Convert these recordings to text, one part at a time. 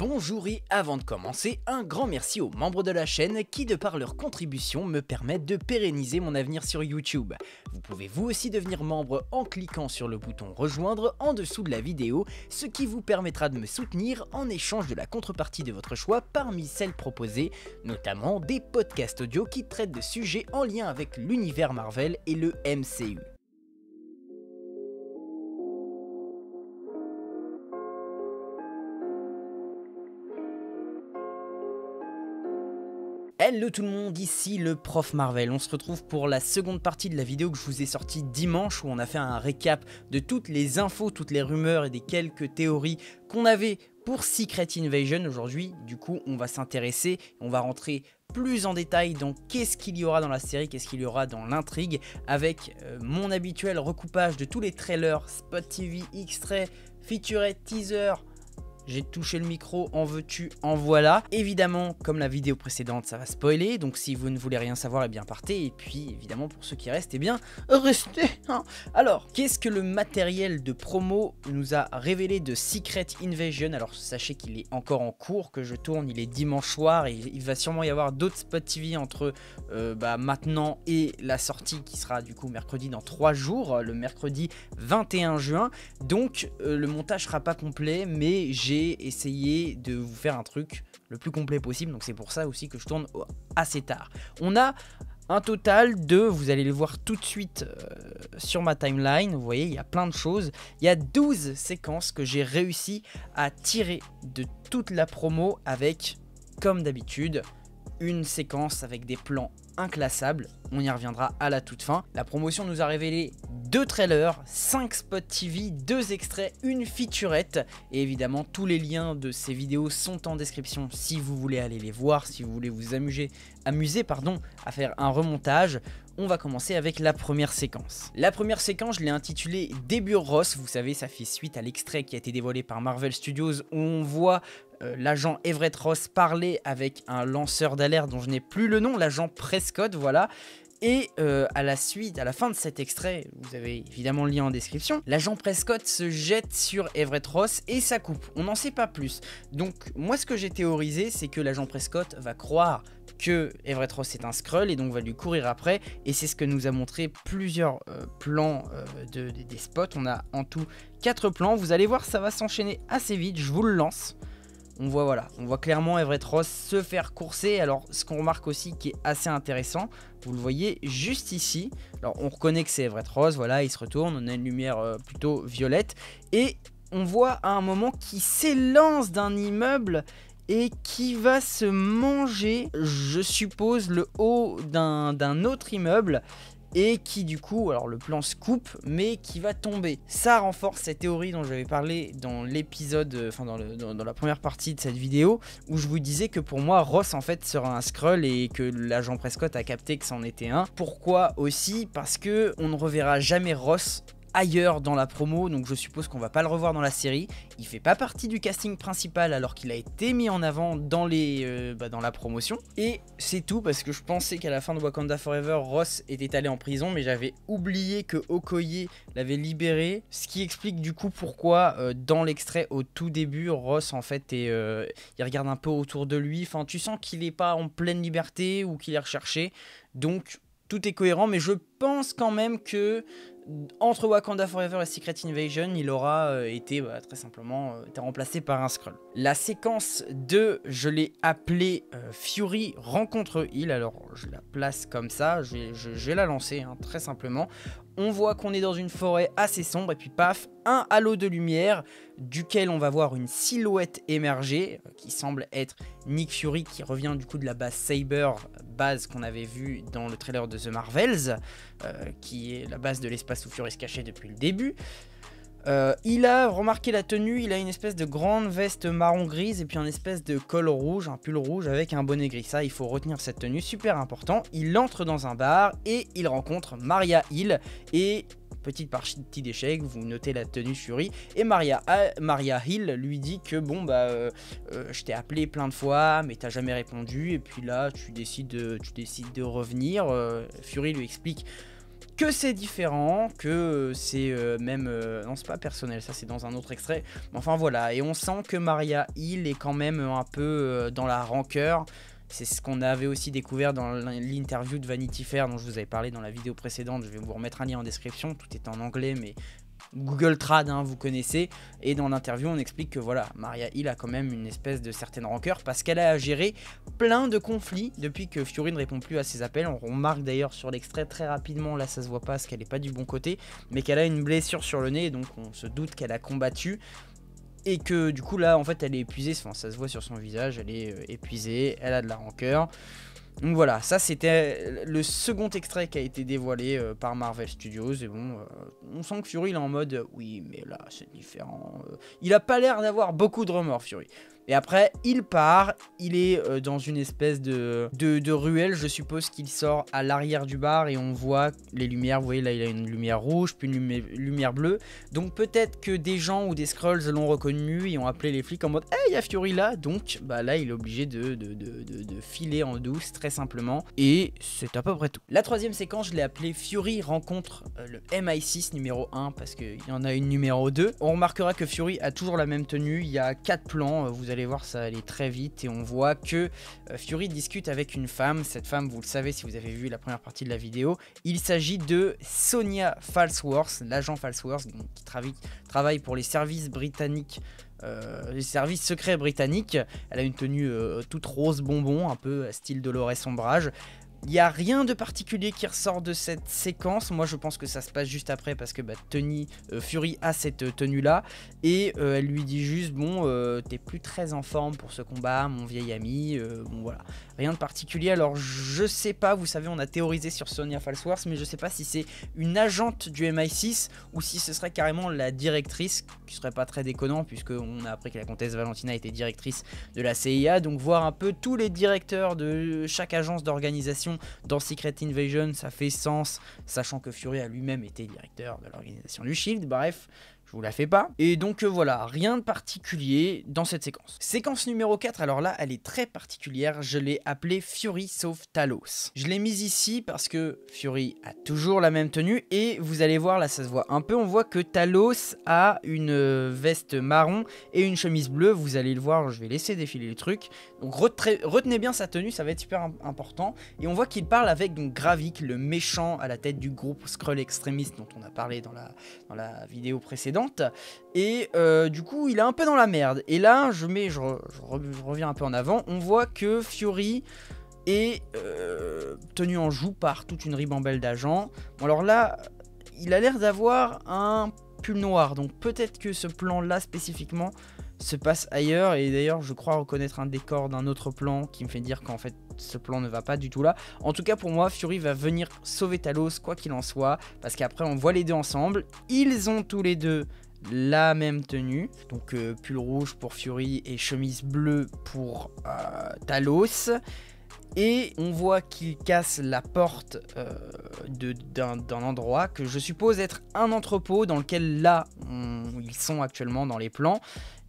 Bonjour et avant de commencer, un grand merci aux membres de la chaîne qui de par leur contribution me permettent de pérenniser mon avenir sur YouTube. Vous pouvez vous aussi devenir membre en cliquant sur le bouton rejoindre en dessous de la vidéo, ce qui vous permettra de me soutenir en échange de la contrepartie de votre choix parmi celles proposées, notamment des podcasts audio qui traitent de sujets en lien avec l'univers Marvel et le MCU. Hello tout le monde, ici le prof Marvel. On se retrouve pour la seconde partie de la vidéo que je vous ai sortie dimanche où on a fait un récap de toutes les infos, toutes les rumeurs et des quelques théories qu'on avait pour Secret Invasion. Aujourd'hui, du coup, on va s'intéresser, on va rentrer plus en détail dans qu'est-ce qu'il y aura dans la série, qu'est-ce qu'il y aura dans l'intrigue, avec mon habituel recoupage de tous les trailers, spot TV, extraits, featurettes, teasers. J'ai touché le micro, en veux-tu, en voilà. Évidemment, comme la vidéo précédente, ça va spoiler, donc si vous ne voulez rien savoir, eh bien partez. Et puis, évidemment, pour ceux qui restent, eh bien, restez. Alors, qu'est-ce que le matériel de promo nous a révélé de Secret Invasion? Alors, sachez qu'il est encore en cours, que je tourne, il est dimanche soir, et il va sûrement y avoir d'autres spots TV entre maintenant et la sortie, qui sera du coup mercredi dans 3 jours, le mercredi 21 juin. Donc, le montage sera pas complet, mais j'ai essayé de vous faire un truc le plus complet possible, donc c'est pour ça aussi que je tourne assez tard. On a un total de, vous allez les voir tout de suite sur ma timeline, vous voyez il y a plein de choses, il y a 12 séquences que j'ai réussi à tirer de toute la promo avec, comme d'habitude, une séquence avec des plans inclassables, on y reviendra à la toute fin. La promotion nous a révélé 2 trailers, 5 spots TV, 2 extraits, une featurette et évidemment tous les liens de ces vidéos sont en description si vous voulez aller les voir, si vous voulez vous amuser à faire un remontage. On va commencer avec la première séquence. La première séquence, je l'ai intitulée Début Ross. Vous savez, ça fait suite à l'extrait qui a été dévoilé par Marvel Studios où on voit l'agent Everett Ross parler avec un lanceur d'alerte dont je n'ai plus le nom, l'agent Prescott, voilà. Et à la fin de cet extrait, vous avez évidemment le lien en description, l'agent Prescott se jette sur Everett Ross et ça coupe. On n'en sait pas plus. Donc moi ce que j'ai théorisé, c'est que l'agent Prescott va croire que Everett Ross est un Skrull et donc va lui courir après. Et c'est ce que nous a montré plusieurs plans des spots. On a en tout 4 plans. Vous allez voir, ça va s'enchaîner assez vite. Je vous le lance. On voit clairement Everett Ross se faire courser. Alors ce qu'on remarque aussi qui est assez intéressant, vous le voyez juste ici. Alors on reconnaît que c'est Everett Ross, voilà, il se retourne, on a une lumière plutôt violette. Et on voit à un moment qu'il s'élance d'un immeuble et qui va se manger, je suppose, le haut d'un autre immeuble. Et qui du coup, alors le plan se coupe, mais qui va tomber. Ça renforce cette théorie dont j'avais parlé dans l'épisode, enfin dans la première partie de cette vidéo, où je vous disais que pour moi, Ross en fait sera un Skrull et que l'agent Prescott a capté que c'en était un. Pourquoi aussi? Parce que on ne reverra jamais Ross ailleurs dans la promo, donc je suppose qu'on va pas le revoir dans la série. Il fait pas partie du casting principal alors qu'il a été mis en avant dans la promotion. Et c'est tout parce que je pensais qu'à la fin de Wakanda Forever, Ross était allé en prison, mais j'avais oublié que Okoye l'avait libéré, ce qui explique du coup pourquoi dans l'extrait au tout début, Ross en fait il regarde un peu autour de lui. Enfin, tu sens qu'il est pas en pleine liberté ou qu'il est recherché, donc tout est cohérent, mais je pense quand même que entre Wakanda Forever et Secret Invasion, il aura été très simplement remplacé par un Skrull. La séquence 2, je l'ai appelée Fury rencontre Hill. Alors je la place comme ça, je vais la lancer hein, très simplement. On voit qu'on est dans une forêt assez sombre et puis paf, un halo de lumière duquel on va voir une silhouette émerger qui semble être Nick Fury qui revient du coup de la base Saber, base qu'on avait vue dans le trailer de The Marvels, qui est la base de l'espace où Fury se cachait depuis le début. Il a remarqué la tenue, il a une espèce de grande veste marron grise et puis un espèce de col rouge, un pull rouge avec un bonnet gris. Ça, il faut retenir cette tenue, super important. Il entre dans un bar et il rencontre Maria Hill et petite partie d'échec, vous notez la tenue Fury et Maria Hill lui dit que bon je t'ai appelé plein de fois mais t'as jamais répondu et puis là tu décides de revenir. Fury lui explique que c'est différent, que c'est même... non, c'est pas personnel, ça c'est dans un autre extrait. Enfin voilà, et on sent que Maria Hill est quand même un peu dans la rancœur. C'est ce qu'on avait aussi découvert dans l'interview de Vanity Fair dont je vous avais parlé dans la vidéo précédente. Je vais vous remettre un lien en description, tout est en anglais, mais Google Trad, hein, vous connaissez. Et dans l'interview, on explique que voilà, Maria Hill a quand même une espèce de certaine rancœur parce qu'elle a géré plein de conflits depuis que Fury ne répond plus à ses appels. On remarque d'ailleurs sur l'extrait très rapidement, là ça se voit pas parce qu'elle n'est pas du bon côté, mais qu'elle a une blessure sur le nez, donc on se doute qu'elle a combattu. Et que du coup là en fait elle est épuisée, enfin, ça se voit sur son visage, elle est épuisée, elle a de la rancœur. Donc voilà, ça c'était le second extrait qui a été dévoilé par Marvel Studios. Et bon, on sent que Fury il est en mode oui mais là c'est différent. Il a pas l'air d'avoir beaucoup de remords Fury. Et après, il part, il est dans une espèce de ruelle, je suppose qu'il sort à l'arrière du bar et on voit les lumières, vous voyez là il a une lumière rouge, puis une lumière bleue. Donc peut-être que des gens ou des Skrulls l'ont reconnu et ont appelé les flics en mode « Hey, il y a Fury là !» Donc bah là il est obligé de filer en douce très simplement. Et c'est à peu près tout. La troisième séquence, je l'ai appelée Fury rencontre le MI6 numéro 1 parce qu'il y en a une numéro 2. On remarquera que Fury a toujours la même tenue, il y a 4 plans, vous allez voir ça allait très vite et on voit que Fury discute avec une femme. Cette femme, vous le savez si vous avez vu la première partie de la vidéo, il s'agit de Sonia Falsworth, l'agent Falsworth qui travaille pour les services britanniques, les services secrets britanniques. Elle a une tenue toute rose bonbon, un peu style Dolores Ombrage. Il n'y a rien de particulier qui ressort de cette séquence. Moi je pense que ça se passe juste après parce que Fury a cette tenue là. Et elle lui dit juste bon t'es plus très en forme pour ce combat mon vieil ami. Bon voilà, rien de particulier. Alors je sais pas, vous savez on a théorisé sur Sonia Falsworth, mais je sais pas si c'est une agente du MI6 ou si ce serait carrément la directrice, qui serait pas très déconnant puisque on a appris que la comtesse Valentina était directrice de la CIA. Donc voir un peu tous les directeurs de chaque agence d'organisation dans Secret Invasion, ça fait sens, sachant que Fury a lui-même été directeur de l'organisation du Shield. Bref, je vous la fais pas. Et donc voilà, rien de particulier dans cette séquence. Séquence numéro 4, alors là, elle est très particulière, je l'ai appelée Fury sauve Talos. Je l'ai mise ici parce que Fury a toujours la même tenue et vous allez voir, là ça se voit un peu, on voit que Talos a une veste marron et une chemise bleue, vous allez le voir, je vais laisser défiler les trucs. Donc retenez bien sa tenue, ça va être super important. Et on voit qu'il parle avec donc Gravik, le méchant à la tête du groupe Skrull extrémiste dont on a parlé dans la vidéo précédente. Et du coup il est un peu dans la merde. Et là je reviens un peu en avant. On voit que Fury est tenu en joue par toute une ribambelle d'agents. Bon alors là il a l'air d'avoir un pull noir. Donc peut-être que ce plan là spécifiquement se passe ailleurs. Et d'ailleurs je crois reconnaître un décor d'un autre plan qui me fait dire qu'en fait ce plan ne va pas du tout là. En tout cas pour moi Fury va venir sauver Talos quoi qu'il en soit, parce qu'après on voit les deux ensemble. Ils ont tous les deux la même tenue, donc pull rouge pour Fury et chemise bleue pour Talos. Et on voit qu'ils cassent la porte d'un endroit que je suppose être un entrepôt dans lequel là ils sont actuellement dans les plans.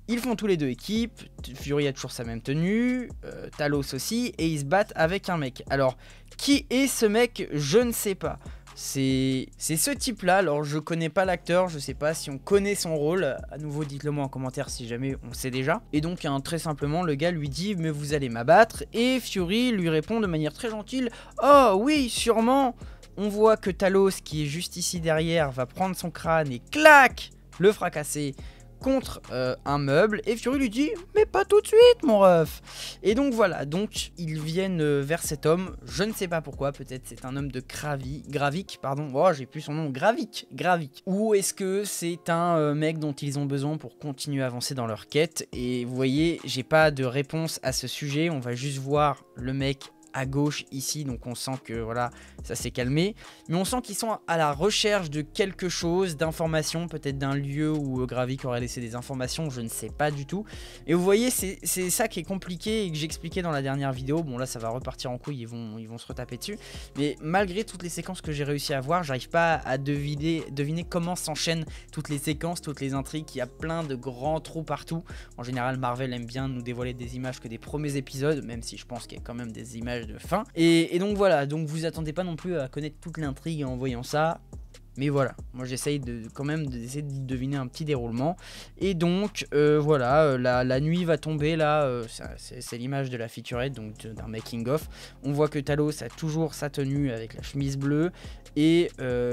Ils font tous les deux équipe, Fury a toujours sa même tenue, Talos aussi, et ils se battent avec un mec. Alors, qui est ce mec? Je ne sais pas. C'est ce type là, alors je connais pas l'acteur, je sais pas si on connaît son rôle, à nouveau dites-le moi en commentaire si jamais on sait déjà. Et donc très simplement le gars lui dit mais vous allez m'abattre, et Fury lui répond de manière très gentille oh oui sûrement. On voit que Talos qui est juste ici derrière va prendre son crâne et clac le fracasser contre un meuble, et Fury lui dit mais pas tout de suite mon ref. Et donc voilà, donc ils viennent vers cet homme, je ne sais pas pourquoi, peut-être c'est un homme de Gravik, pardon, oh j'ai plus son nom, Gravik, ou est-ce que c'est un mec dont ils ont besoin pour continuer à avancer dans leur quête. Et vous voyez, j'ai pas de réponse à ce sujet, on va juste voir le mec à gauche ici, donc on sent que voilà, ça s'est calmé, mais on sent qu'ils sont à la recherche de quelque chose, d'informations, peut-être d'un lieu où Gravik aurait laissé des informations, je ne sais pas du tout. Et vous voyez, c'est ça qui est compliqué et que j'expliquais dans la dernière vidéo. Bon là ça va repartir en couille, ils vont se retaper dessus, mais malgré toutes les séquences que j'ai réussi à voir, j'arrive pas à deviner comment s'enchaînent toutes les séquences, toutes les intrigues. Il y a plein de grands trous partout. En général Marvel aime bien nous dévoiler des images que des premiers épisodes, même si je pense qu'il y a quand même des images personnage de fin. Et donc voilà, donc vous attendez pas non plus à connaître toute l'intrigue en voyant ça. Mais voilà, moi j'essaye quand même d'essayer de deviner un petit déroulement. Et donc voilà, la nuit va tomber là, c'est l'image de la featurette, donc d'un making of. On voit que Talos a toujours sa tenue avec la chemise bleue et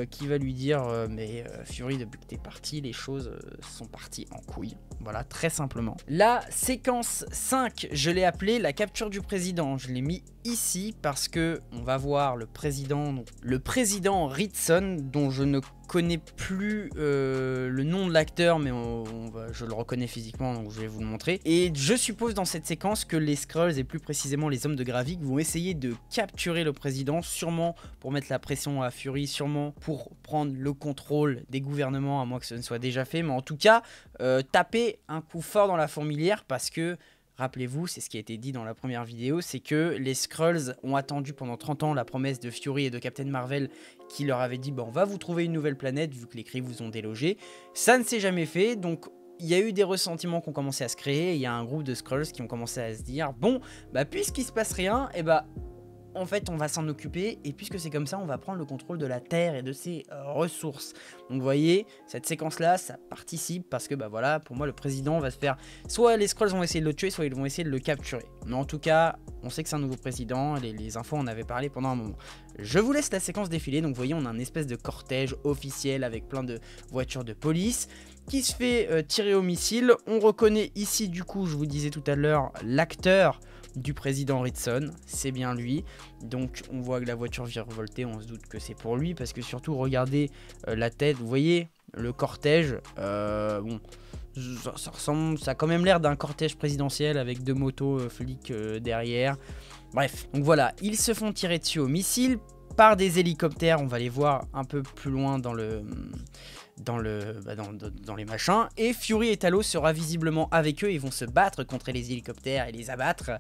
qui va lui dire mais Fury, depuis que t'es parti, les choses sont parties en couille. Voilà, très simplement. La séquence 5, je l'ai appelée la capture du président. Je l'ai mis ici parce que on va voir le président Ritson, dont je ne connais plus le nom de l'acteur, mais je le reconnais physiquement, donc je vais vous le montrer. Et je suppose dans cette séquence que les Skrulls, et plus précisément les hommes de Gravik, vont essayer de capturer le président, sûrement pour mettre la pression à Fury, sûrement pour prendre le contrôle des gouvernements, à moins que ce ne soit déjà fait, mais en tout cas, taper un coup fort dans la fourmilière, parce que rappelez-vous, c'est ce qui a été dit dans la première vidéo, c'est que les Skrulls ont attendu pendant 30 ans la promesse de Fury et de Captain Marvel qui leur avait dit bah, on va vous trouver une nouvelle planète vu que les Kree vous ont délogé. Ça ne s'est jamais fait, donc il y a eu des ressentiments qui ont commencé à se créer, il y a un groupe de Skrulls qui ont commencé à se dire bon, bah puisqu'il se passe rien, et bah en fait on va s'en occuper, et puisque c'est comme ça on va prendre le contrôle de la Terre et de ses ressources. Donc vous voyez, cette séquence là ça participe parce que bah voilà, pour moi le président va se faire, soit les Skrulls vont essayer de le tuer, soit ils vont essayer de le capturer. Mais en tout cas on sait que c'est un nouveau président, les infos on avait parlé pendant un moment. Je vous laisse la séquence défiler, donc vous voyez on a un espèce de cortège officiel avec plein de voitures de police qui se fait tirer au missile. On reconnaît ici du coup, je vous disais tout à l'heure, l'acteur du président Ritson, c'est bien lui. Donc on voit que la voiture vient revolter, on se doute que c'est pour lui, parce que surtout regardez la tête, vous voyez le cortège, bon ça ressemble, ça a quand même l'air d'un cortège présidentiel avec deux motos flics derrière. Bref, donc voilà, ils se font tirer dessus au missile par des hélicoptères, on va les voir un peu plus loin dans les machins, et Fury et Talos sera visiblement avec eux, ils vont se battre contre les hélicoptères et les abattre,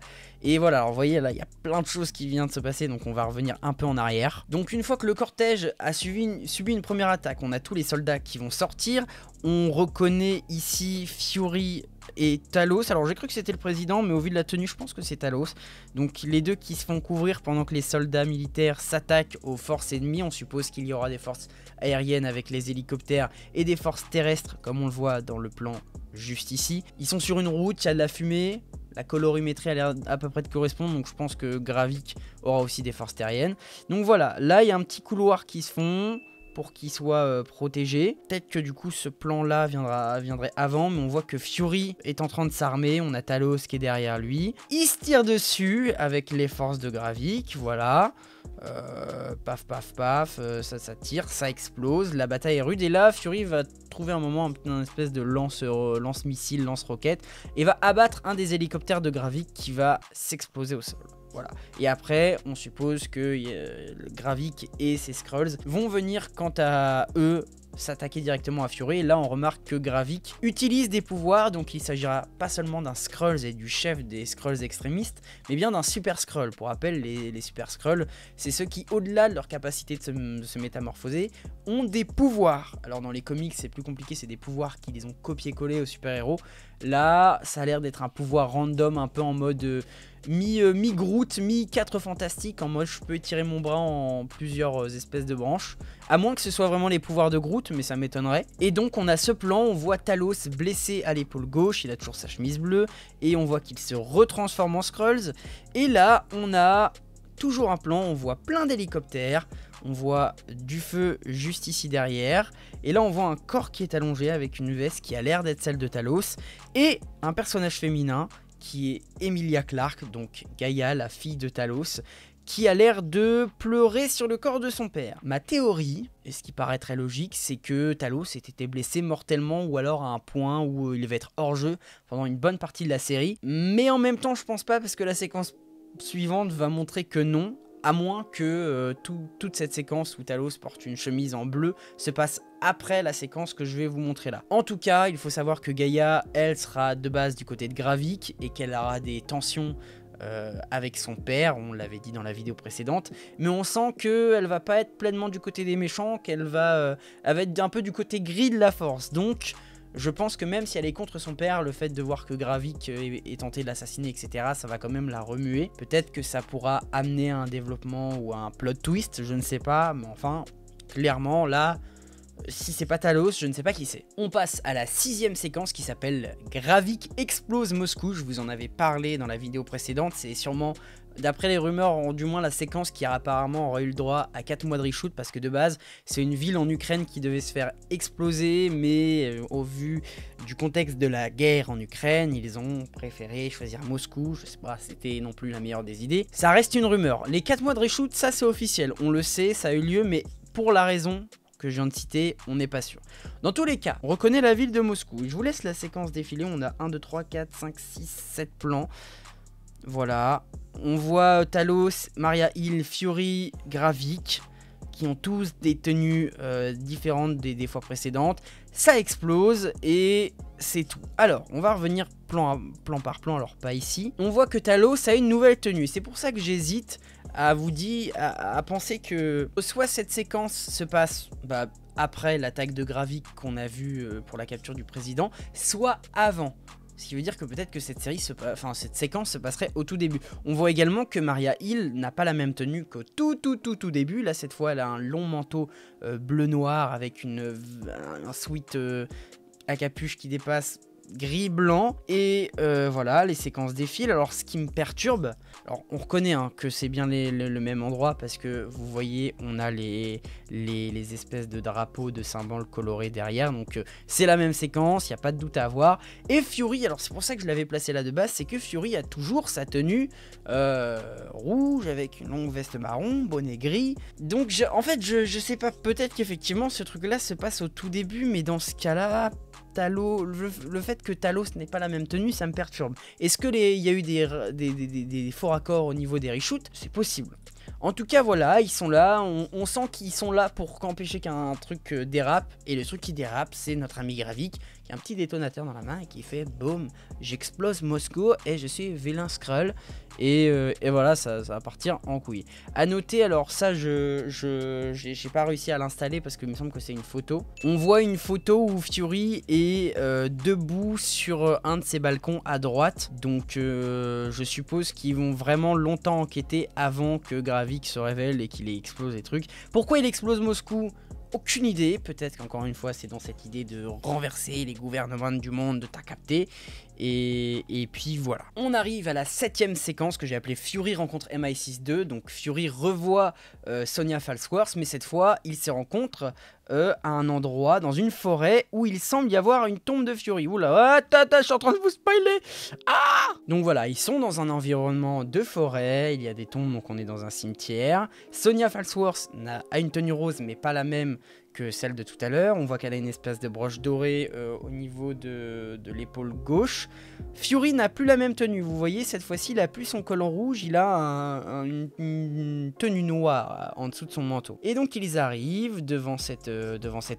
et voilà, alors vous voyez là il y a plein de choses qui viennent de se passer, donc on va revenir un peu en arrière. Donc une fois que le cortège a subi une première attaque, on a tous les soldats qui vont sortir, on reconnaît ici Fury et Talos. Alors j'ai cru que c'était le président, mais au vu de la tenue je pense que c'est Talos. Donc les deux qui se font couvrir pendant que les soldats militaires s'attaquent aux forces ennemies. On suppose qu'il y aura des forces aériennes avec les hélicoptères et des forces terrestres comme on le voit dans le plan juste ici. Ils sont sur une route, il y a de la fumée, la colorimétrie a l'air à peu près de correspondre, donc je pense que Gravik aura aussi des forces terriennes. Donc voilà, là il y a un petit couloir qui se font pour qu'il soit protégé. Peut-être que du coup ce plan là viendrait avant, mais on voit que Fury est en train de s'armer, on a Talos qui est derrière lui. Il se tire dessus avec les forces de Gravik, voilà. Paf paf paf, ça tire, ça explose, la bataille est rude, et là Fury va trouver un moment un espèce de lance-missile, lance-roquette, et va abattre un des hélicoptères de Gravik qui va s'exploser au sol. Voilà. Et après, on suppose que Gravik et ses Skrulls vont venir, quant à eux, s'attaquer directement à Fury. Et là, on remarque que Gravik utilise des pouvoirs, donc il s'agira pas seulement d'un Skrulls et du chef des Skrulls extrémistes, mais bien d'un Super Skrull. Pour rappel, les Super Skrulls, c'est ceux qui, au-delà de leur capacité de se métamorphoser, ont des pouvoirs. Alors dans les comics, c'est plus compliqué, c'est des pouvoirs qui les ont copié-collé aux super-héros. Là, ça a l'air d'être un pouvoir random, un peu en mode mi-Groot, mi-4 fantastique, en mode je peux étirer mon bras en plusieurs espèces de branches, à moins que ce soit vraiment les pouvoirs de Groot, mais ça m'étonnerait. Et donc on a ce plan, on voit Talos blessé à l'épaule gauche, il a toujours sa chemise bleue, et on voit qu'il se retransforme en Skrulls, et là on a toujours un plan, on voit plein d'hélicoptères, on voit du feu juste ici derrière, et là on voit un corps qui est allongé avec une veste qui a l'air d'être celle de Talos, et un personnage féminin qui est Emilia Clarke, donc Gaïa, la fille de Talos, qui a l'air de pleurer sur le corps de son père. Ma théorie, et ce qui paraît très logique, c'est que Talos ait été blessé mortellement, ou alors à un point où il va être hors jeu pendant une bonne partie de la série, mais en même temps je pense pas, parce que la séquence suivante va montrer que non, à moins que toute cette séquence où Talos porte une chemise en bleu se passe après la séquence que je vais vous montrer là. En tout cas, il faut savoir que Gaïa, elle, sera de base du côté de Gravik, et qu'elle aura des tensions avec son père, on l'avait dit dans la vidéo précédente, mais on sent qu'elle va pas être pleinement du côté des méchants, qu'elle va être un peu du côté gris de la force, donc je pense que même si elle est contre son père, le fait de voir que Gravik est tenté de l'assassiner, etc., ça va quand même la remuer. Peut-être que ça pourra amener à un développement ou à un plot twist, je ne sais pas, mais enfin, clairement, là, si c'est pas Talos, je ne sais pas qui c'est. On passe à la 6ème séquence qui s'appelle Gravik explose Moscou. Je vous en avais parlé dans la vidéo précédente. C'est sûrement, d'après les rumeurs, du moins la séquence qui apparemment aurait eu le droit à 4 mois de reshoot, parce que de base, c'est une ville en Ukraine qui devait se faire exploser, mais au vu du contexte de la guerre en Ukraine, ils ont préféré choisir Moscou. Je sais pas, c'était non plus la meilleure des idées. Ça reste une rumeur. Les 4 mois de reshoot, ça c'est officiel. On le sait, ça a eu lieu, mais pour la raison que je viens de citer, on n'est pas sûr. Dans tous les cas, on reconnaît la ville de Moscou. Je vous laisse la séquence défiler. On a 1, 2, 3, 4, 5, 6, 7 plans. Voilà. On voit Talos, Maria Hill, Fury, Gravik, qui ont tous des tenues différentes des fois précédentes. Ça explose et c'est tout. Alors, on va revenir plan par plan, alors pas ici. On voit que Talos a une nouvelle tenue. C'est pour ça que j'hésite à vous dire, à penser que soit cette séquence se passe après l'attaque de Gravik qu'on a vu pour la capture du président, soit avant. Ce qui veut dire que peut-être que cette séquence se passerait au tout début. On voit également que Maria Hill n'a pas la même tenue qu'au tout début. Là, cette fois, elle a un long manteau bleu-noir avec un sweat à capuche qui dépasse gris-blanc. Et voilà, les séquences défilent. Alors, ce qui me perturbe, alors on reconnaît que c'est bien le même endroit, parce que vous voyez, on a les espèces de drapeaux, de symboles colorés derrière. Donc, c'est la même séquence, il n'y a pas de doute à avoir. Et Fury, alors c'est pour ça que je l'avais placé là de base, c'est que Fury a toujours sa tenue rouge avec une longue veste marron, bonnet gris. Donc, en fait, je sais pas, peut-être qu'effectivement, ce truc-là se passe au tout début, mais dans ce cas-là, Talos, le fait que Talos n'ait pas la même tenue, ça me perturbe. Est-ce que il y a eu des faux raccords au niveau des reshoots? C'est possible. En tout cas, voilà, ils sont là. On sent qu'ils sont là pour empêcher qu'un truc dérape. Et le truc qui dérape, c'est notre ami Gravik, qui a un petit détonateur dans la main et qui fait boum, j'explose Moscou et je suis vilain Skrull. Et voilà, ça va partir en couille. A noter, alors ça, j'ai pas réussi à l'installer parce qu'il me semble que c'est une photo. On voit une photo où Fury est debout sur un de ses balcons à droite. Donc je suppose qu'ils vont vraiment longtemps enquêter avant que Gravik se révèle et qu'il explose des trucs. Pourquoi il explose Moscou ? Aucune idée, peut-être qu'encore une fois c'est dans cette idée de renverser les gouvernements du monde, t'as capté. Et puis voilà. On arrive à la 7ème séquence que j'ai appelée Fury rencontre MI6-2. Donc Fury revoit Sonya Falsworth, mais cette fois il se rencontre à un endroit, dans une forêt, où il semble y avoir une tombe de Fury. Oula, je suis en train de vous spoiler. Ah! Donc voilà, ils sont dans un environnement de forêt, il y a des tombes, donc on est dans un cimetière. Sonya Falsworth a une tenue rose, mais pas la même que celle de tout à l'heure. On voit qu'elle a une espèce de broche dorée au niveau de l'épaule gauche. Fury n'a plus la même tenue. Vous voyez, cette fois-ci, il a plus son collant rouge, il a une tenue noire en dessous de son manteau. Et donc, ils arrivent devant cette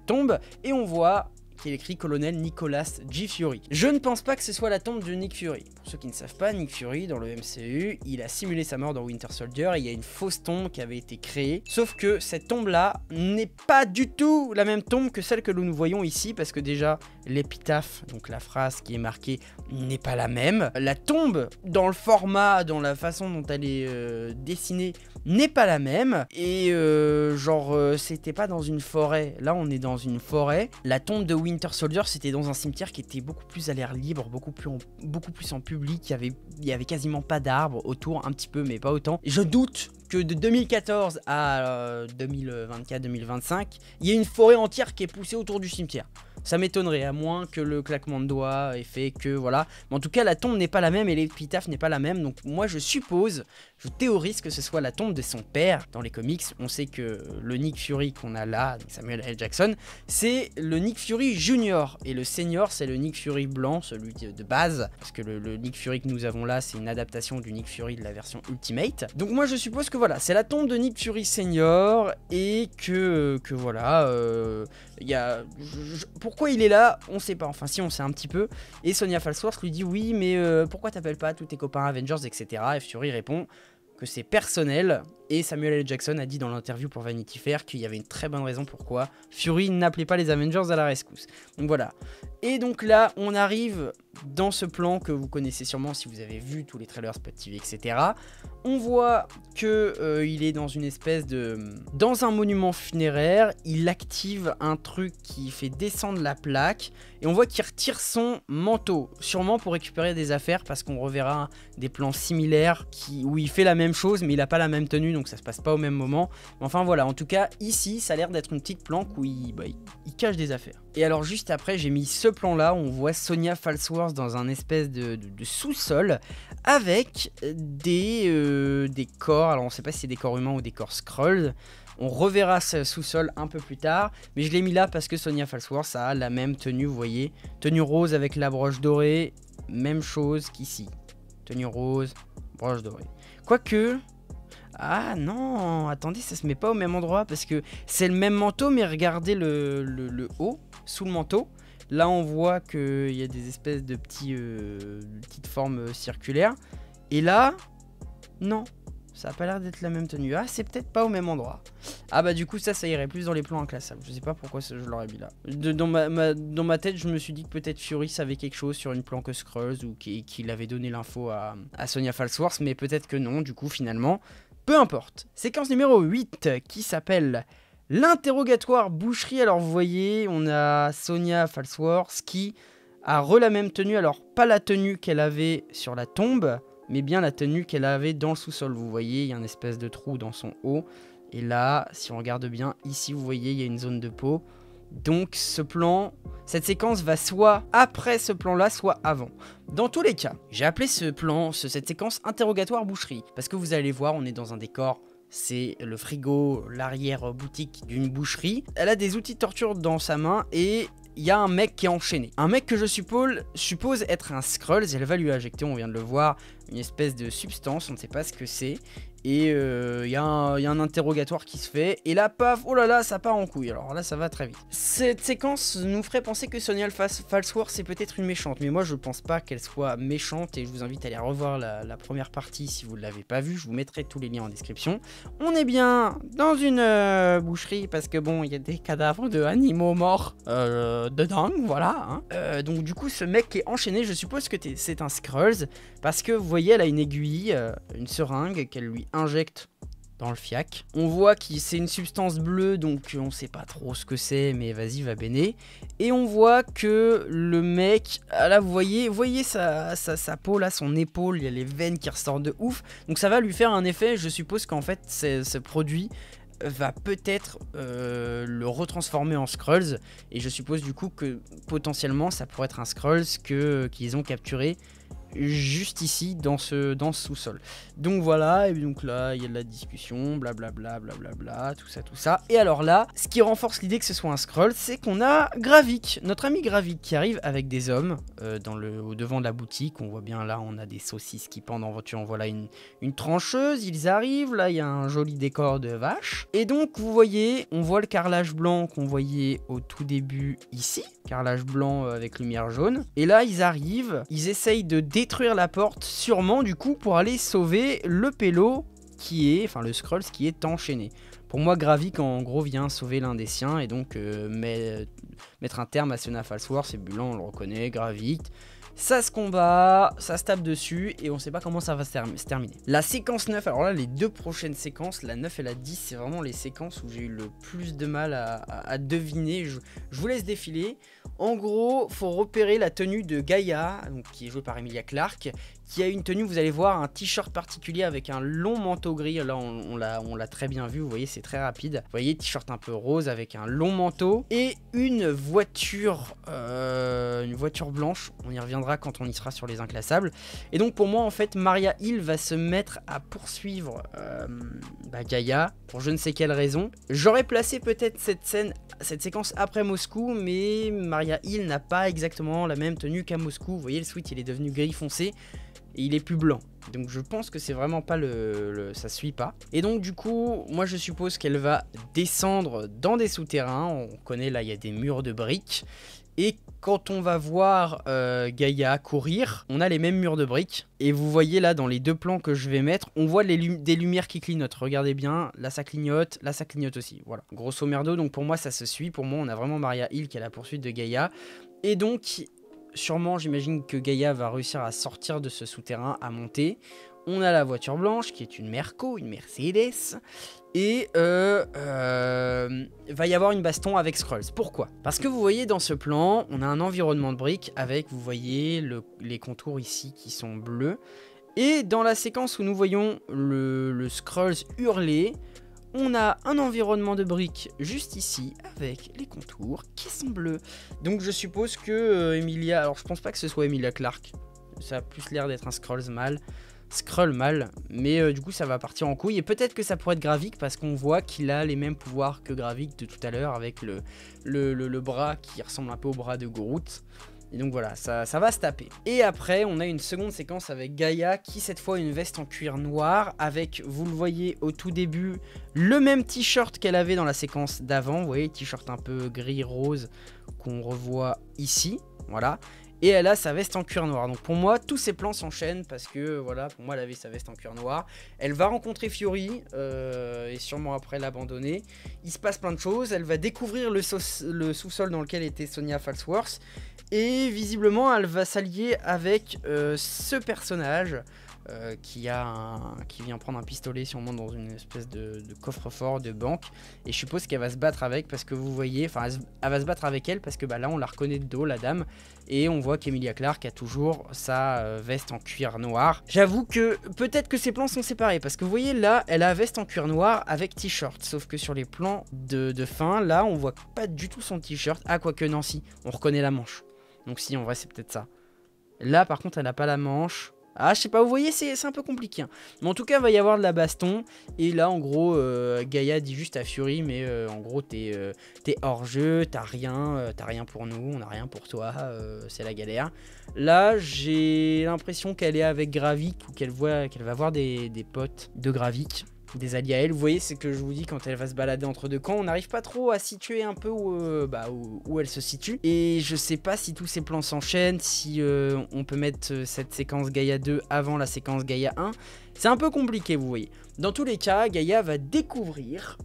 tombe et on voit qui est écrit colonel Nicholas G. Fury. Je ne pense pas que ce soit la tombe de Nick Fury. Pour ceux qui ne savent pas, Nick Fury, dans le MCU, il a simulé sa mort dans Winter Soldier et il y a une fausse tombe qui avait été créée. Sauf que cette tombe-là n'est pas du tout la même tombe que celle que nous voyons ici, parce que déjà, l'épitaphe, donc la phrase qui est marquée, n'est pas la même. La tombe, dans le format, dans la façon dont elle est dessinée, n'est pas la même. Et c'était pas dans une forêt. Là, on est dans une forêt. La tombe de Winter Soldier, c'était dans un cimetière qui était beaucoup plus à l'air libre, beaucoup plus en public. Il y avait quasiment pas d'arbres autour, un petit peu, mais pas autant. Et je doute que de 2014 à 2024-2025, il y ait une forêt entière qui est poussée autour du cimetière. Ça m'étonnerait, à moins que le claquement de doigts ait fait que, voilà. Mais en tout cas, la tombe n'est pas la même et l'épitaphe n'est pas la même. Donc moi, je théorise que ce soit la tombe de son père. Dans les comics, on sait que le Nick Fury qu'on a là, Samuel L. Jackson, c'est le Nick Fury Junior. Et le Senior, c'est le Nick Fury blanc, celui de base. Parce que le Nick Fury que nous avons là, c'est une adaptation du Nick Fury de la version Ultimate. Donc moi, je suppose que voilà, c'est la tombe de Nick Fury Senior. Et que voilà, pourquoi il est là, on sait pas, enfin si on sait un petit peu. Et Sonya Falsworth lui dit oui, mais pourquoi t'appelles pas tous tes copains Avengers, etc. Et Fury répond que c'est personnel. Et Samuel L. Jackson a dit dans l'interview pour Vanity Fair qu'il y avait une très bonne raison pourquoi Fury n'appelait pas les Avengers à la rescousse. Donc voilà. Et donc là, on arrive dans ce plan que vous connaissez sûrement si vous avez vu tous les trailers Spot TV, etc. On voit que il est dans une espèce de... Dans un monument funéraire, il active un truc qui fait descendre la plaque. Et on voit qu'il retire son manteau, sûrement pour récupérer des affaires, parce qu'on reverra des plans similaires où il fait la même chose, mais il n'a pas la même tenue, donc ça se passe pas au même moment. Enfin voilà, en tout cas, ici, ça a l'air d'être une petite planque où il cache des affaires. Et alors juste après, j'ai mis ce plan-là, on voit Sonya Falsworth dans un espèce de sous-sol, avec des corps, alors on sait pas si c'est des corps humains ou des corps Skrulls. On reverra ce sous-sol un peu plus tard, mais je l'ai mis là parce que Sonya Falsworth a la même tenue, vous voyez. Tenue rose avec la broche dorée, même chose qu'ici. Tenue rose, broche dorée. Quoique... Ah non, attendez, ça se met pas au même endroit parce que c'est le même manteau, mais regardez le haut, sous le manteau. Là, on voit qu'il y a des espèces de petites formes circulaires. Et là, non. Ça a pas l'air d'être la même tenue. Ah, c'est peut-être pas au même endroit. Ah bah du coup, ça irait plus dans les plans inclassables. Je sais pas pourquoi je l'aurais mis là. Dans ma tête, je me suis dit que peut-être Fury savait quelque chose sur une planque Skrulls ou qu'il avait donné l'info à Sonya Falsworth, mais peut-être que non, du coup, finalement. Peu importe. Séquence numéro 8 qui s'appelle l'interrogatoire boucherie. Alors vous voyez, on a Sonya Falsworth qui a la même tenue. Alors pas la tenue qu'elle avait sur la tombe, mais bien la tenue qu'elle avait dans le sous-sol. Vous voyez, il y a une espèce de trou dans son haut. Et là, si on regarde bien, ici vous voyez, il y a une zone de peau. Donc ce plan, cette séquence va soit après ce plan-là, soit avant. Dans tous les cas, j'ai appelé cette séquence interrogatoire boucherie. Parce que vous allez voir, on est dans un décor, c'est le frigo, l'arrière-boutique d'une boucherie. Elle a des outils de torture dans sa main et... il y a un mec qui est enchaîné. Un mec que je suppose être un Skrulls. Elle va lui injecter, on vient de le voir, une espèce de substance, on ne sait pas ce que c'est. Et il y a un interrogatoire qui se fait. Et là, paf, oh là là, ça part en couille. Alors là, ça va très vite. Cette séquence nous ferait penser que Sonya Falsworth, c'est peut-être une méchante. Mais moi, je pense pas qu'elle soit méchante. Et je vous invite à aller revoir la première partie si vous ne l'avez pas vue. Je vous mettrai tous les liens en description. On est bien dans une boucherie. Parce que bon, il y a des cadavres d'animaux morts dedans. Voilà. Hein. Donc du coup, ce mec qui est enchaîné, je suppose que c'est un Skrulls. Parce que vous voyez, elle a une aiguille, une seringue qu'elle lui injecte dans le fiac. On voit que c'est une substance bleue, donc on sait pas trop ce que c'est, mais vas-y, va béné. Et on voit que le mec, là vous voyez sa peau, là, son épaule, il y a les veines qui ressortent de ouf. Donc ça va lui faire un effet, je suppose qu'en fait, ce produit va peut-être le retransformer en Skrulls. Et je suppose du coup que potentiellement ça pourrait être un Skrulls qu'ils ont capturé juste ici dans ce sous-sol. Donc voilà, et donc là il y a de la discussion, blablabla, blablabla, tout ça. Et alors là, ce qui renforce l'idée que ce soit un Skrull, c'est qu'on a Gravik, notre ami Gravik qui arrive avec des hommes au devant de la boutique. On voit bien là, on a des saucisses qui pendent en voiture, on voit là une trancheuse, ils arrivent, là il y a un joli décor de vache. Et donc vous voyez, on voit le carrelage blanc qu'on voyait au tout début ici, carrelage blanc avec lumière jaune. Et là ils arrivent, ils essayent de détruire la porte, sûrement du coup pour aller sauver le pélo le Skrulls qui est enchaîné. Pour moi, Gravik en gros vient sauver l'un des siens et donc mettre un terme à Sonya Falsworth. C'est Bulan, on le reconnaît, Gravik. Ça se combat, ça se tape dessus et on sait pas comment ça va se terminer. La séquence 9, alors là les deux prochaines séquences, la 9 et la 10, c'est vraiment les séquences où j'ai eu le plus de mal à deviner. Je vous laisse défiler. En gros, faut repérer la tenue de Gaïa, donc, qui est jouée par Emilia Clarke, qui a une tenue, vous allez voir, un t-shirt particulier avec un long manteau gris. Là, on l'a très bien vu, vous voyez, c'est très rapide. Vous voyez, t-shirt un peu rose avec un long manteau et une voiture blanche. On y reviendra quand on y sera sur les inclassables. Et donc, pour moi, en fait, Maria Hill va se mettre à poursuivre Gaïa pour je ne sais quelle raison. J'aurais placé peut-être cette séquence après Moscou, mais Maria Hill n'a pas exactement la même tenue qu'à Moscou. Vous voyez, le sweat, il est devenu gris foncé. Et il est plus blanc, donc je pense que c'est vraiment pas ça suit pas. Et donc du coup, moi je suppose qu'elle va descendre dans des souterrains. On connaît là, il y a des murs de briques. Et quand on va voir Gaïa courir, on a les mêmes murs de briques. Et vous voyez là, dans les deux plans que je vais mettre, on voit des lumières qui clignotent. Regardez bien, là ça clignote aussi. Voilà, grosso merdo, donc pour moi ça se suit. Pour moi, on a vraiment Maria Hill qui est à la poursuite de Gaïa. Et donc, sûrement, j'imagine que Gaïa va réussir à sortir de ce souterrain, à monter. On a la voiture blanche, qui est une Merco, une Mercedes. Et va y avoir une baston avec Skrulls. Pourquoi? Parce que vous voyez dans ce plan, on a un environnement de briques avec, vous voyez, les contours ici qui sont bleus. Et dans la séquence où nous voyons le Skrulls hurler, on a un environnement de briques juste ici avec les contours qui sont bleus. Donc je suppose que Emilia, alors je pense pas que ce soit Emilia Clarke, ça a plus l'air d'être un Skrull mâle, mais du coup ça va partir en couille. Et peut-être que ça pourrait être Gravik parce qu'on voit qu'il a les mêmes pouvoirs que Gravik de tout à l'heure avec le bras qui ressemble un peu au bras de Groot. Et donc voilà, ça va se taper. Et après, on a une seconde séquence avec Gaïa qui cette fois a une veste en cuir noir avec, vous le voyez au tout début, le même t-shirt qu'elle avait dans la séquence d'avant. Vous voyez, t-shirt un peu gris-rose qu'on revoit ici, voilà. Et elle a sa veste en cuir noir. Donc pour moi, tous ces plans s'enchaînent parce que, voilà, pour moi, elle avait sa veste en cuir noir. Elle va rencontrer Fury et sûrement après l'abandonner. Il se passe plein de choses. Elle va découvrir le sous-sol dans lequel était Sonya Falsworth. Et visiblement, elle va s'allier avec ce personnage qui vient prendre un pistolet sûrement dans une espèce de coffre-fort de banque. Et je suppose qu'elle va se battre avec parce que vous voyez, enfin, elle va se battre avec elle parce que bah, là, on la reconnaît de dos, la dame. Et on voit qu'Emilia Clarke a toujours sa veste en cuir noir. J'avoue que peut-être que ces plans sont séparés parce que vous voyez là, elle a veste en cuir noir avec t-shirt. Sauf que sur les plans de fin, là, on voit pas du tout son t-shirt. Ah, quoique Nancy, on reconnaît la manche. Donc si, en vrai, c'est peut-être ça. Là, par contre, elle n'a pas la manche. Ah, je sais pas, vous voyez, c'est un peu compliqué. Hein. Mais en tout cas, il va y avoir de la baston. Et là, en gros, Gaïa dit juste à Fury, mais en gros, t'es hors jeu, t'as rien pour nous, on n'a rien pour toi, c'est la galère. Là, j'ai l'impression qu'elle est avec Gravik ou qu'elle va voir des potes de Gravik. Des alliés à elle, vous voyez, c'est que je vous dis quand elle va se balader entre deux camps, on n'arrive pas trop à situer un peu où elle se situe. Et je sais pas si tous ces plans s'enchaînent, si on peut mettre cette séquence Gaïa 2 avant la séquence Gaïa 1. C'est un peu compliqué, vous voyez. Dans tous les cas, Gaïa va découvrir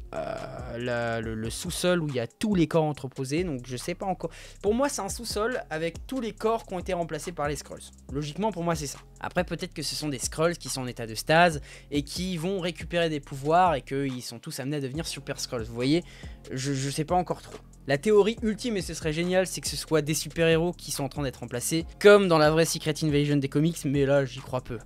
le sous-sol où il y a tous les corps entreposés. Donc je sais pas encore. Pour moi, c'est un sous-sol avec tous les corps qui ont été remplacés par les Skrulls. Logiquement, pour moi, c'est ça. Après, peut-être que ce sont des Skrulls qui sont en état de stase et qui vont récupérer des pouvoirs et qu'ils sont tous amenés à devenir Super Skrulls. Vous voyez, je sais pas encore trop. La théorie ultime, et ce serait génial, c'est que ce soit des super-héros qui sont en train d'être remplacés, comme dans la vraie Secret Invasion des comics, mais là, j'y crois peu.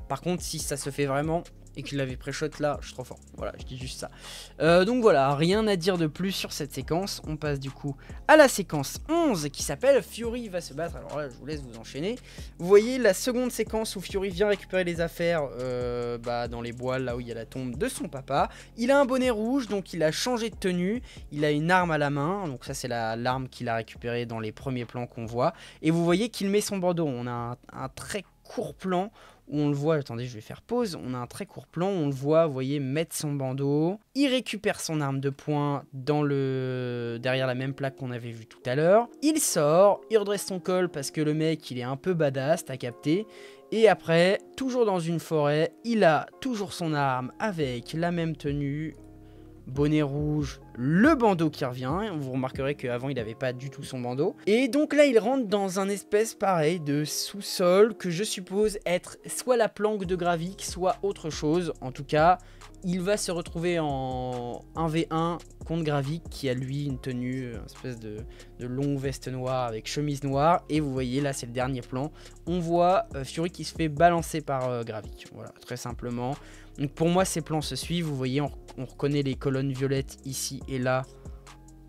Par contre, si ça se fait vraiment et qu'il l'avait pré-shot là, je suis trop fort. Voilà, je dis juste ça. Donc voilà, rien à dire de plus sur cette séquence. On passe du coup à la séquence 11 qui s'appelle Fury va se battre. Alors là, je vous laisse vous enchaîner. Vous voyez la seconde séquence où Fury vient récupérer les affaires dans les bois, là où il y a la tombe de son papa. Il a un bonnet rouge, donc il a changé de tenue. Il a une arme à la main, donc ça c'est l'arme qu'il a récupérée dans les premiers plans qu'on voit. Et vous voyez qu'il met son bandeau. On a un très court plan où on le voit, attendez je vais faire pause, on a un très court plan où on le voit, vous voyez, mettre son bandeau, il récupère son arme de poing derrière la même plaque qu'on avait vu tout à l'heure, il sort, il redresse son col parce que le mec il est un peu badass, t'as capté, et après, toujours dans une forêt, il a toujours son arme avec la même tenue, bonnet rouge, le bandeau qui revient, vous remarquerez qu'avant il n'avait pas du tout son bandeau, et donc là il rentre dans un espèce pareil de sous-sol que je suppose être soit la planque de Gravik, soit autre chose. En tout cas, il va se retrouver en 1v1 contre Gravik qui a lui une tenue, une espèce de longue veste noire avec chemise noire, et vous voyez là c'est le dernier plan, on voit Fury qui se fait balancer par Gravik, voilà, très simplement. Donc pour moi ces plans se suivent, vous voyez on reconnaît les colonnes violettes ici et là,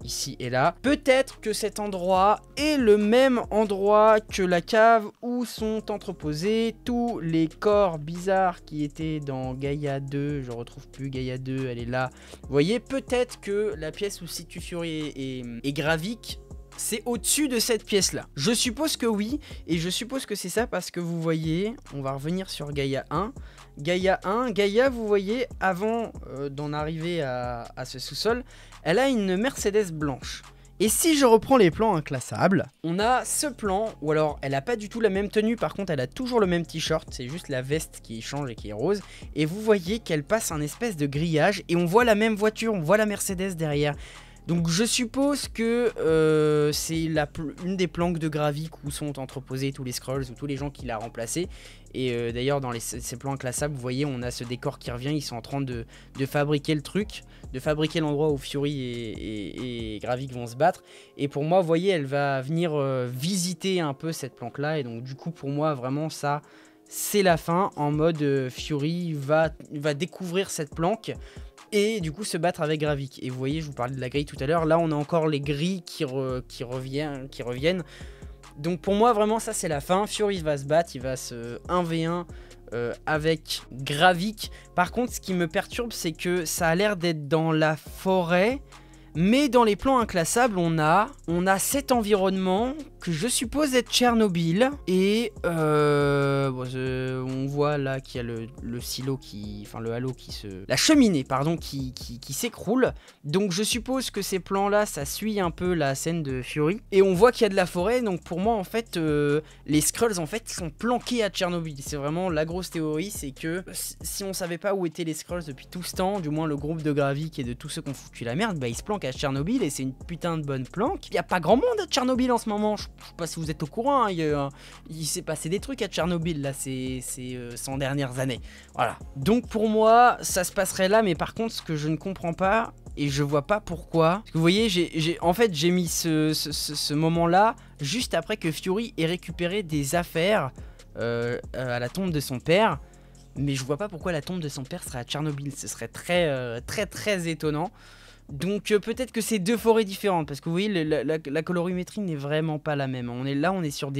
ici et là. Peut-être que cet endroit est le même endroit que la cave où sont entreposés tous les corps bizarres qui étaient dans Gaïa 2. Je retrouve plus Gaïa 2, elle est là. Vous voyez, peut-être que la pièce où se situe Fury et Gravik, c'est au-dessus de cette pièce-là. Je suppose que oui, et je suppose que c'est ça parce que vous voyez, on va revenir sur Gaïa 1. Gaïa, vous voyez, avant d'en arriver à ce sous-sol, elle a une Mercedes blanche. Et si je reprends les plans inclassables, on a ce plan, ou alors elle a pas du tout la même tenue, par contre elle a toujours le même t-shirt, c'est juste la veste qui change et qui est rose. Et vous voyez qu'elle passe un espèce de grillage, et on voit la même voiture, on voit la Mercedes derrière. Donc je suppose que c'est une des planques de Gravik où sont entreposés tous les Skrulls ou tous les gens qu'il a remplacés. Et d'ailleurs dans ces plans inclassables, vous voyez, on a ce décor qui revient, ils sont en train de fabriquer le truc, de fabriquer l'endroit où Fury et Gravik vont se battre. Et pour moi, vous voyez, elle va venir visiter un peu cette planque là. Et donc du coup pour moi vraiment ça, c'est la fin, en mode Fury va découvrir cette planque. Et du coup se battre avec Gravik. Et vous voyez, je vous parlais de la grille tout à l'heure, là on a encore les grilles qui reviennent. Donc pour moi vraiment ça c'est la fin. Fury va se battre, il va se 1v1 avec Gravik. Par contre ce qui me perturbe c'est que ça a l'air d'être dans la forêt. Mais dans les plans inclassables, on a cet environnement que je suppose être Tchernobyl. Et on voit là qu'il y a le silo le halo la cheminée, pardon, qui s'écroule. Donc je suppose que ces plans-là, ça suit un peu la scène de Fury. Et on voit qu'il y a de la forêt. Donc pour moi, en fait, les Skrulls, en fait, sont planqués à Tchernobyl. C'est vraiment la grosse théorie, c'est que si on savait pas où étaient les Skrulls depuis tout ce temps, du moins le groupe de Gravik et de tous ceux qui ont foutu la merde, bah ils se planquent à Tchernobyl et c'est une putain de bonne planque. Il y a pas grand monde à Tchernobyl en ce moment. Je sais pas si vous êtes au courant, hein, il s'est passé des trucs à Tchernobyl là ces 100 dernières années. Voilà. Donc pour moi, ça se passerait là, mais par contre, ce que je ne comprends pas et je vois pas pourquoi. Parce que vous voyez, j'ai mis ce moment-là juste après que Fury ait récupéré des affaires à la tombe de son père. Mais je vois pas pourquoi la tombe de son père serait à Tchernobyl. Ce serait très étonnant. Donc peut-être que c'est deux forêts différentes. Parce que vous voyez, la colorimétrie n'est vraiment pas la même. On est sur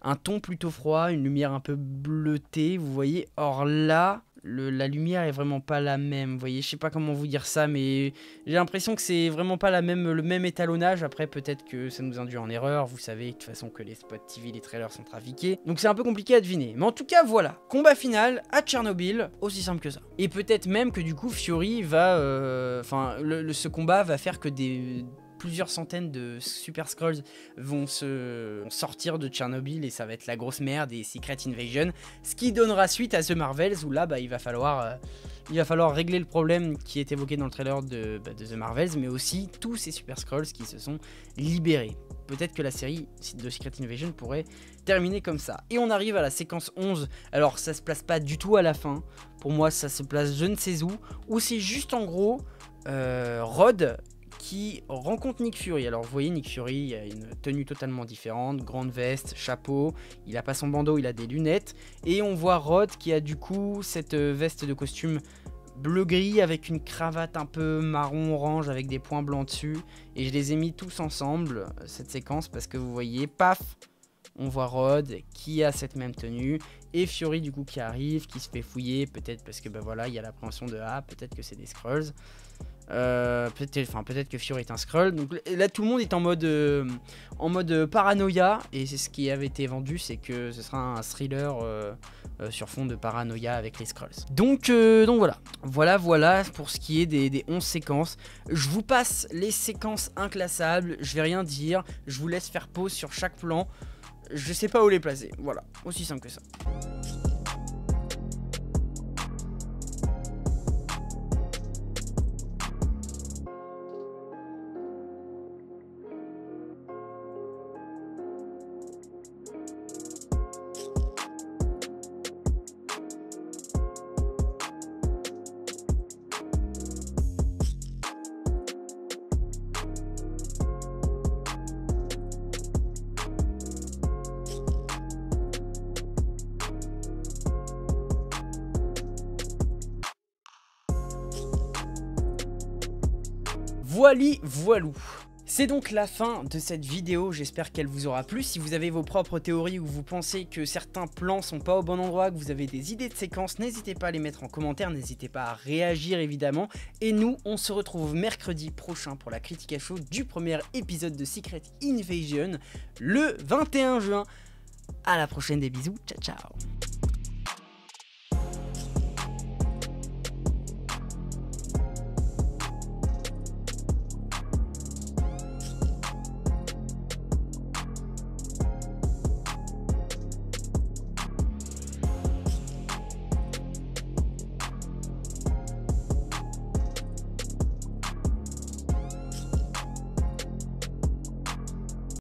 un ton plutôt froid, une lumière un peu bleutée, vous voyez. Or là, la lumière est vraiment pas la même. Vous voyez, je sais pas comment vous dire ça, mais j'ai l'impression que c'est vraiment pas le même étalonnage. Après, peut-être que ça nous induit en erreur. Vous savez de toute façon que les spots TV, les trailers sont trafiqués. Donc c'est un peu compliqué à deviner. Mais en tout cas, voilà. Combat final à Tchernobyl. Aussi simple que ça. Et peut-être même que du coup, Fury va... ce combat va faire que plusieurs centaines de Super Skrulls vont sortir de Tchernobyl et ça va être la grosse merde et Secret Invasion, ce qui donnera suite à The Marvels où là il va falloir régler le problème qui est évoqué dans le trailer de The Marvels, mais aussi tous ces Super Skrulls qui se sont libérés. Peut-être que la série de Secret Invasion pourrait terminer comme ça. Et on arrive à la séquence 11. Alors ça se place pas du tout à la fin. Pour moi ça se place je ne sais où c'est juste en gros Rod qui rencontre Nick Fury. Alors vous voyez, Nick Fury, il a une tenue totalement différente, grande veste, chapeau, il a pas son bandeau, il a des lunettes, et on voit Rod qui a du coup cette veste de costume bleu-gris avec une cravate un peu marron-orange avec des points blancs dessus, et je les ai mis tous ensemble, cette séquence, parce que vous voyez, paf, on voit Rod qui a cette même tenue, et Fury du coup qui arrive, qui se fait fouiller, peut-être parce que voilà, il y a l'appréhension de peut-être que c'est des Skrulls. Peut-être que Fury est un Skrull. Donc là tout le monde est en mode paranoïa. Et c'est ce qui avait été vendu, c'est que ce sera un thriller sur fond de paranoïa avec les Skrulls. Donc voilà pour ce qui est des 11 séquences. Je vous passe les séquences inclassables. Je vais rien dire. Je vous laisse faire pause sur chaque plan. Je sais pas où les placer. Voilà, aussi simple que ça. Voilou. C'est donc la fin de cette vidéo, j'espère qu'elle vous aura plu. Si vous avez vos propres théories ou vous pensez que certains plans sont pas au bon endroit, que vous avez des idées de séquences, n'hésitez pas à les mettre en commentaire, n'hésitez pas à réagir évidemment. Et nous, on se retrouve mercredi prochain pour la critique à chaud du premier épisode de Secret Invasion, le 21 juin. À la prochaine, des bisous, ciao ciao.